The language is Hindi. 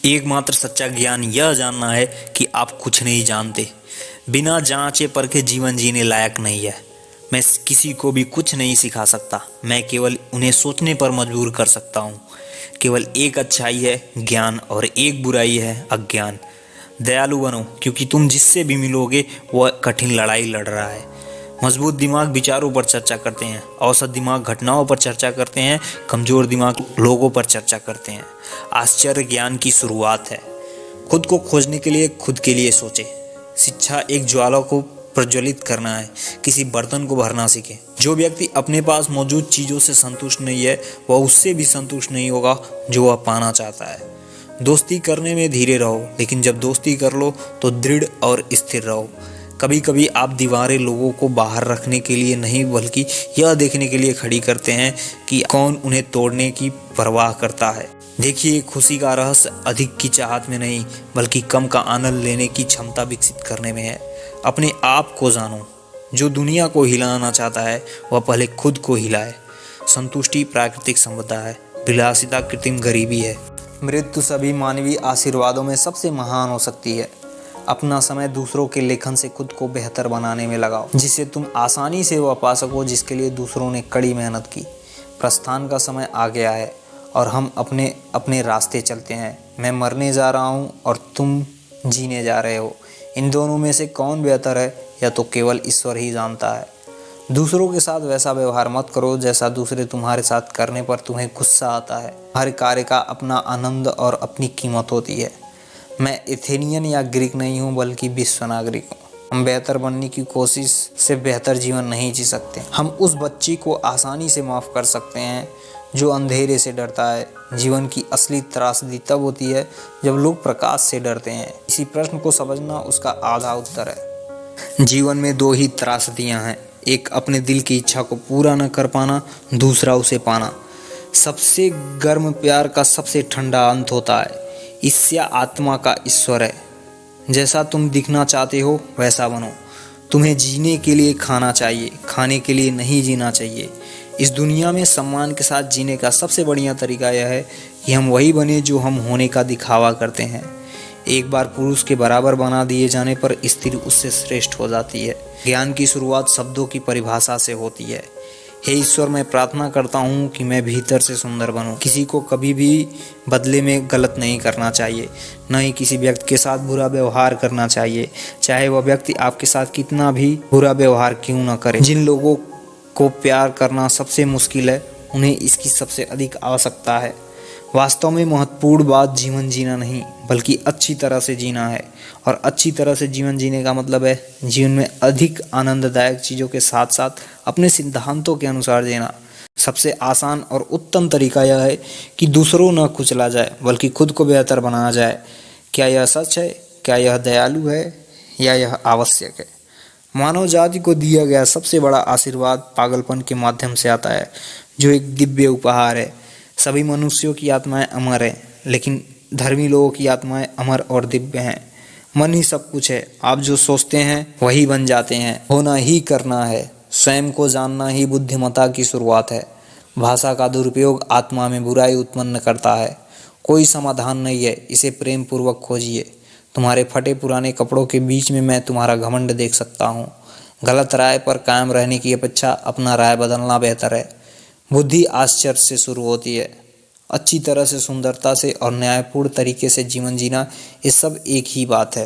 एकमात्र सच्चा ज्ञान यह जानना है कि आप कुछ नहीं जानते। बिना जांचे परखे जीवन जीने लायक नहीं है। मैं किसी को भी कुछ नहीं सिखा सकता, मैं केवल उन्हें सोचने पर मजबूर कर सकता हूँ। केवल एक अच्छाई है ज्ञान और एक बुराई है अज्ञान। दयालु बनो, क्योंकि तुम जिससे भी मिलोगे वह कठिन लड़ाई लड़ रहा है। मजबूत दिमाग विचारों पर चर्चा करते हैं, औसत दिमाग घटनाओं पर चर्चा करते हैं, कमजोर दिमाग लोगों पर चर्चा करते हैं। आश्चर्य ज्ञान की शुरुआत है। खुद को खोजने के लिए खुद के लिए सोचे। शिक्षा एक ज्वाला को प्रज्वलित करना है, किसी बर्तन को भरना सीखे। जो व्यक्ति अपने पास मौजूद चीजों से संतुष्ट नहीं है वह उससे भी संतुष्ट नहीं होगा जो वह पाना चाहता है। दोस्ती करने में धीरे रहो, लेकिन जब दोस्ती कर लो तो दृढ़ और स्थिर रहो। कभी कभी आप दीवारें लोगों को बाहर रखने के लिए नहीं बल्कि यह देखने के लिए खड़ी करते हैं कि कौन उन्हें तोड़ने की परवाह करता है। देखिए, खुशी का रहस्य अधिक की चाहत में नहीं बल्कि कम का आनंद लेने की क्षमता विकसित करने में है। अपने आप को जानो। जो दुनिया को हिलाना चाहता है वह पहले खुद को हिलाए। संतुष्टि प्राकृतिक संपदा है, विलासिता कृत्रिम गरीबी है। मृत्यु सभी मानवीय आशीर्वादों में सबसे महान हो सकती है। अपना समय दूसरों के लेखन से खुद को बेहतर बनाने में लगाओ, जिससे तुम आसानी से वह पा सको जिसके लिए दूसरों ने कड़ी मेहनत की। प्रस्थान का समय आ गया है और हम अपने अपने रास्ते चलते हैं। मैं मरने जा रहा हूँ और तुम जीने जा रहे हो। इन दोनों में से कौन बेहतर है यह तो केवल ईश्वर ही जानता है। दूसरों के साथ वैसा व्यवहार मत करो जैसा दूसरे तुम्हारे साथ करने पर तुम्हें गुस्सा आता है। हर कार्य का अपना आनंद और अपनी कीमत होती है। मैं एथेनियन या ग्रीक नहीं हूँ बल्कि विश्व नागरिक हूँ। हम बेहतर बनने की कोशिश से बेहतर जीवन नहीं जी सकते। हम उस बच्ची को आसानी से माफ़ कर सकते हैं जो अंधेरे से डरता है। जीवन की असली त्रासदी तब होती है जब लोग प्रकाश से डरते हैं। इसी प्रश्न को समझना उसका आधा उत्तर है। जीवन में दो ही त्रासदियाँ हैं, एक अपने दिल की इच्छा को पूरा न कर पाना, दूसरा उसे पाना। सबसे गर्म प्यार का सबसे ठंडा अंत होता है। ईर्ष्या आत्मा का ईश्वर है। जैसा तुम दिखना चाहते हो वैसा बनो। तुम्हें जीने के लिए खाना चाहिए, खाने के लिए नहीं जीना चाहिए। इस दुनिया में सम्मान के साथ जीने का सबसे बढ़िया तरीका यह है कि हम वही बने जो हम होने का दिखावा करते हैं। एक बार पुरुष के बराबर बना दिए जाने पर स्त्री उससे श्रेष्ठ हो जाती है। ज्ञान की शुरुआत शब्दों की परिभाषा से होती है। हे ईश्वर, मैं प्रार्थना करता हूँ कि मैं भीतर से सुंदर बनूँ। किसी को कभी भी बदले में गलत नहीं करना चाहिए, न ही किसी व्यक्ति के साथ बुरा व्यवहार करना चाहिए, चाहे वह व्यक्ति आपके साथ कितना भी बुरा व्यवहार क्यों न करे। जिन लोगों को प्यार करना सबसे मुश्किल है उन्हें इसकी सबसे अधिक आवश्यकता है। वास्तव में महत्वपूर्ण बात जीवन जीना नहीं बल्कि अच्छी तरह से जीना है। और अच्छी तरह से जीवन जीने का मतलब है जीवन में अधिक आनंददायक चीज़ों के साथ साथ अपने सिद्धांतों के अनुसार जीना। सबसे आसान और उत्तम तरीका यह है कि दूसरों न कुचला जाए बल्कि खुद को बेहतर बनाया जाए। क्या यह सच है? क्या यह दयालु है या यह आवश्यक है? मानव जाति को दिया गया सबसे बड़ा आशीर्वाद पागलपन के माध्यम से आता है, जो एक दिव्य उपहार है। सभी मनुष्यों की आत्माएं अमर हैं, लेकिन धर्मी लोगों की आत्माएं अमर और दिव्य हैं। मन ही सब कुछ है। आप जो सोचते हैं वही बन जाते हैं। होना ही करना है। स्वयं को जानना ही बुद्धिमत्ता की शुरुआत है। भाषा का दुरुपयोग आत्मा में बुराई उत्पन्न करता है। कोई समाधान नहीं है, इसे प्रेम पूर्वक खोजिए। तुम्हारे फटे पुराने कपड़ों के बीच में मैं तुम्हारा घमंड देख सकता हूँ। गलत राय पर कायम रहने की अपेक्षा अपना राय बदलना बेहतर है। बुद्धि आश्चर्य से शुरू होती है। अच्छी तरह से, सुंदरता से और न्यायपूर्ण तरीके से जीवन जीना, ये सब एक ही बात है।